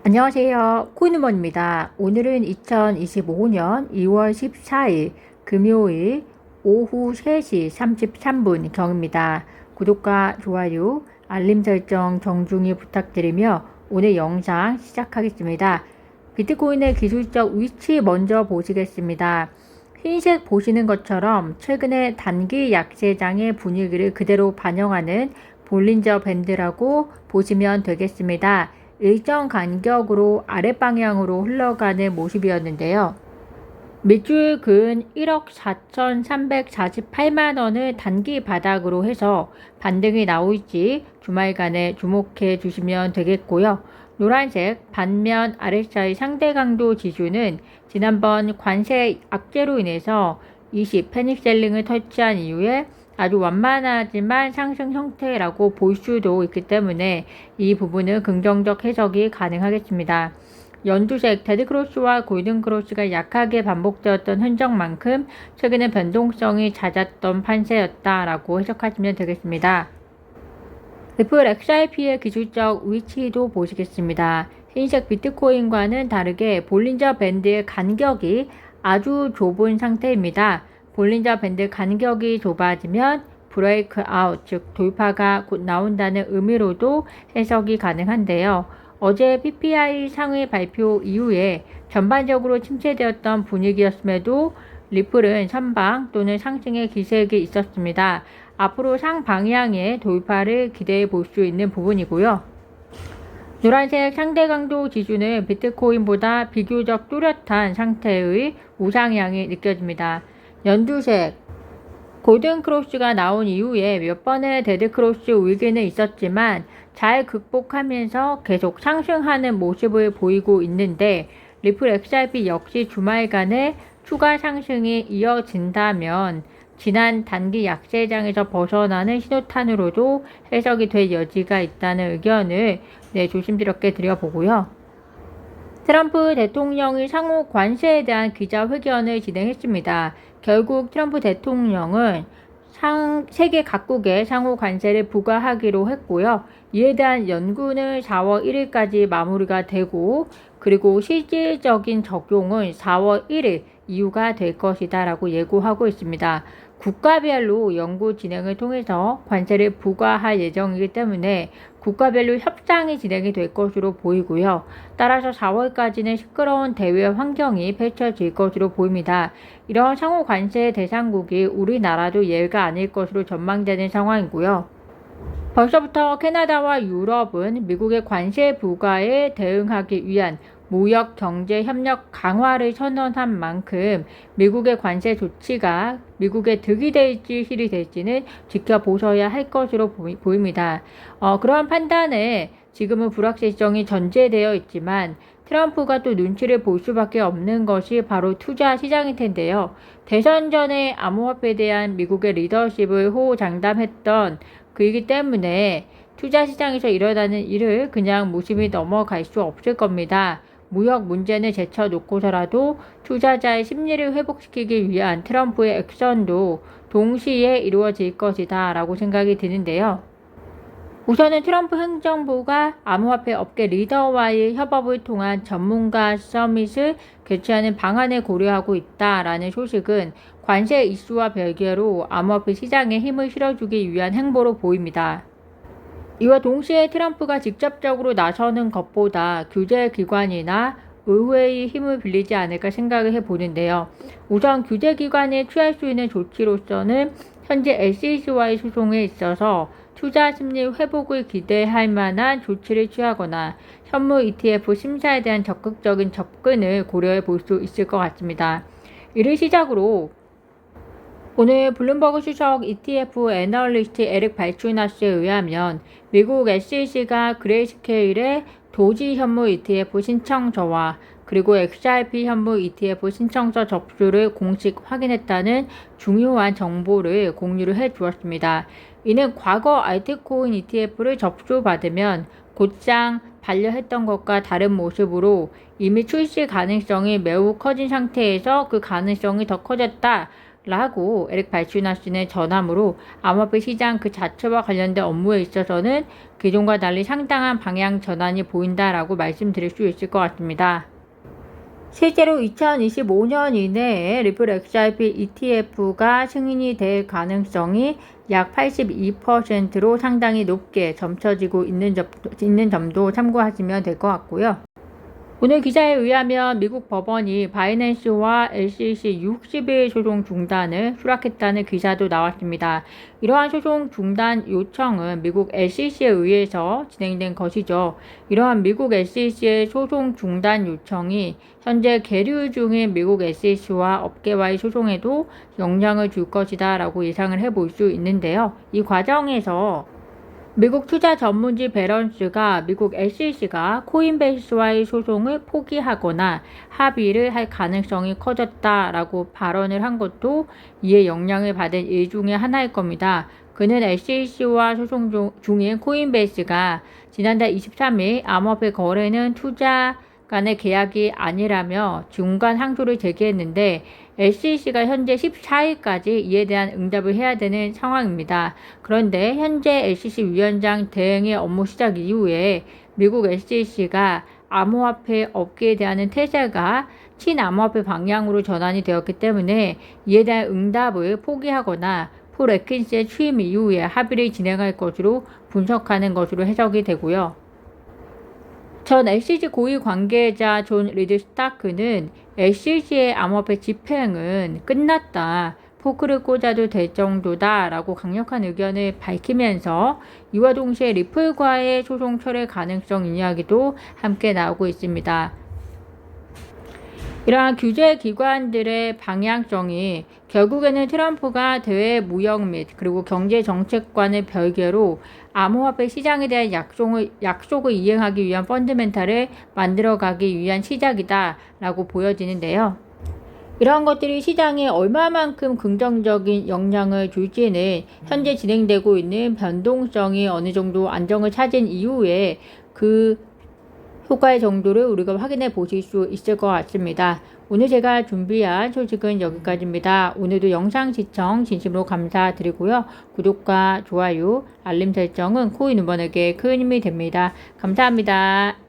안녕하세요. 코인우먼입니다. 오늘은 2025년 2월 14일 금요일 오후 3시 33분 경입니다. 구독과 좋아요, 알림 설정 정중히 부탁드리며 오늘 영상 시작하겠습니다. 비트코인의 기술적 위치 먼저 보시겠습니다. 흰색 보시는 것처럼 최근에 단기 약세장의 분위기를 그대로 반영하는 볼린저 밴드라고 보시면 되겠습니다. 일정 간격으로 아랫방향으로 흘러가는 모습이었는데요. 밑줄 근 1억 4,348만 원을 단기 바닥으로 해서 반등이 나올지 주말간에 주목해 주시면 되겠고요. 노란색 반면 RSI 상대 강도 지수는 지난번 관세 악재로 인해서 20 패닉셀링을 터치한 이후에 아주 완만하지만 상승 형태라고 볼 수도 있기 때문에 이 부분은 긍정적 해석이 가능하겠습니다. 연두색 데드크로스와 골든크로스가 약하게 반복되었던 흔적만큼 최근에 변동성이 잦았던 판세였다라고 해석하시면 되겠습니다. 리플 XRP의 기술적 위치도 보시겠습니다. 흰색 비트코인과는 다르게 볼린저 밴드의 간격이 아주 좁은 상태입니다. 볼린저 밴드 간격이 좁아지면 브레이크 아웃, 즉 돌파가 곧 나온다는 의미로도 해석이 가능한데요. 어제 PPI 상위 발표 이후에 전반적으로 침체되었던 분위기였음에도 리플은 선방 또는 상승의 기색이 있었습니다. 앞으로 상방향의 돌파를 기대해 볼 수 있는 부분이고요. 노란색 상대 강도 지수는 비트코인보다 비교적 뚜렷한 상태의 우상향이 느껴집니다. 연두색 골든크로스가 나온 이후에 몇 번의 데드크로스 위기는 있었지만 잘 극복하면서 계속 상승하는 모습을 보이고 있는데 리플 XRP 역시 주말간에 추가 상승이 이어진다면 지난 단기 약세장에서 벗어나는 신호탄으로도 해석이 될 여지가 있다는 의견을 조심스럽게 드려보고요. 트럼프 대통령이 상호 관세에 대한 기자회견을 진행했습니다. 결국 트럼프 대통령은 세계 각국에 상호 관세를 부과하기로 했고요. 이에 대한 연구는 4월 1일까지 마무리가 되고 그리고 실질적인 적용은 4월 1일 이후가 될 것이다 라고 예고하고 있습니다. 국가별로 연구 진행을 통해서 관세를 부과할 예정이기 때문에 국가별로 협상이 진행이 될 것으로 보이고요. 따라서 4월까지는 시끄러운 대외 환경이 펼쳐질 것으로 보입니다. 이런 상호 관세 대상국이 우리나라도 예외가 아닐 것으로 전망되는 상황이고요. 벌써부터 캐나다와 유럽은 미국의 관세 부과에 대응하기 위한 무역 경제 협력 강화를 선언한 만큼 미국의 관세 조치가 미국에 득이 될지 실이 될지는 지켜보셔야 할 것으로 보입니다. 그러한 판단에 지금은 불확실성이 전제되어 있지만 트럼프가 또 눈치를 볼 수밖에 없는 것이 바로 투자 시장일 텐데요. 대선 전에 암호화폐에 대한 미국의 리더십을 호장담했던 그이기 때문에 투자 시장에서 일어나는 일을 그냥 무심히 넘어갈 수 없을 겁니다. 무역 문제는 제쳐놓고서라도 투자자의 심리를 회복시키기 위한 트럼프의 액션도 동시에 이루어질 것이다 라고 생각이 드는데요. 우선은 트럼프 행정부가 암호화폐 업계 리더와의 협업을 통한 전문가 서밋을 개최하는 방안을 고려하고 있다라는 소식은 관세 이슈와 별개로 암호화폐 시장에 힘을 실어주기 위한 행보로 보입니다. 이와 동시에 트럼프가 직접적으로 나서는 것보다 규제기관이나 의회의 힘을 빌리지 않을까 생각을 해보는데요. 우선 규제기관이 취할 수 있는 조치로서는 현재 SEC와의 소송에 있어서 투자 심리 회복을 기대할 만한 조치를 취하거나 현물 ETF 심사에 대한 적극적인 접근을 고려해 볼 수 있을 것 같습니다. 이를 시작으로 오늘 블룸버그 수석 ETF 애널리스트 에릭 발추나스에 의하면 미국 SEC가 그레이스케일의 도지 현물 ETF 신청서와 그리고 XRP 현물 ETF 신청서 접수를 공식 확인했다는 중요한 정보를 공유를 해 주었습니다. 이는 과거 알트코인 ETF를 접수받으면 곧장 반려했던 것과 다른 모습으로 이미 출시 가능성이 매우 커진 상태에서 그 가능성이 더 커졌다 라고 에릭 발슈나스는 전함으로 암호화폐 시장 그 자체와 관련된 업무에 있어서는 기존과 달리 상당한 방향 전환이 보인다라고 말씀드릴 수 있을 것 같습니다. 실제로 2025년 이내에 리플 XRP ETF가 승인이 될 가능성이 약 82%로 상당히 높게 점쳐지고 있는 점도 참고하시면 될 것 같고요. 오늘 기사에 의하면 미국 법원이 바이낸스와 SEC 60일 소송 중단을 수락했다는 기사도 나왔습니다. 이러한 소송 중단 요청은 미국 SEC에 의해서 진행된 것이죠. 이러한 미국 SEC의 소송 중단 요청이 현재 계류 중인 미국 SEC와 업계와의 소송에도 영향을 줄 것이다 라고 예상을 해볼 수 있는데요. 이 과정에서 미국 투자 전문지 배런스가 미국 SEC가 코인베이스와의 소송을 포기하거나 합의를 할 가능성이 커졌다라고 발언을 한 것도 이에 영향을 받은 일 중에 하나일 겁니다. 그는 SEC와 소송 중인 코인베이스가 지난달 23일 암호화폐 거래는 투자 간의 계약이 아니라며 중간 항소를 제기했는데 SEC가 현재 14일까지 이에 대한 응답을 해야 되는 상황입니다. 그런데 현재 SEC 위원장 대행의 업무 시작 이후에 미국 SEC가 암호화폐 업계에 대한 태세가 친암호화폐 방향으로 전환이 되었기 때문에 이에 대한 응답을 포기하거나 폴 애킨스의 취임 이후에 합의를 진행할 것으로 분석하는 것으로 해석이 되고요. 전 SEC 고위 관계자 존 리드 스타크는 SEC의 암호화폐 집행은 끝났다. 포크를 꽂아도 될 정도다 라고 강력한 의견을 밝히면서 이와 동시에 리플과의 소송 철회 가능성 이야기도 함께 나오고 있습니다. 이러한 규제 기관들의 방향성이 결국에는 트럼프가 대외 무역 및 그리고 경제 정책관을 별개로 암호화폐 시장에 대한 약속을 이행하기 위한 펀드멘탈을 만들어가기 위한 시작이다 라고 보여지는데요. 이러한 것들이 시장에 얼마만큼 긍정적인 영향을 줄지는 현재 진행되고 있는 변동성이 어느 정도 안정을 찾은 이후에 그 효과의 정도를 우리가 확인해 보실 수 있을 것 같습니다. 오늘 제가 준비한 소식은 여기까지입니다. 오늘도 영상 시청 진심으로 감사드리고요. 구독과 좋아요, 알림 설정은 코인 우먼에게 큰 힘이 됩니다. 감사합니다.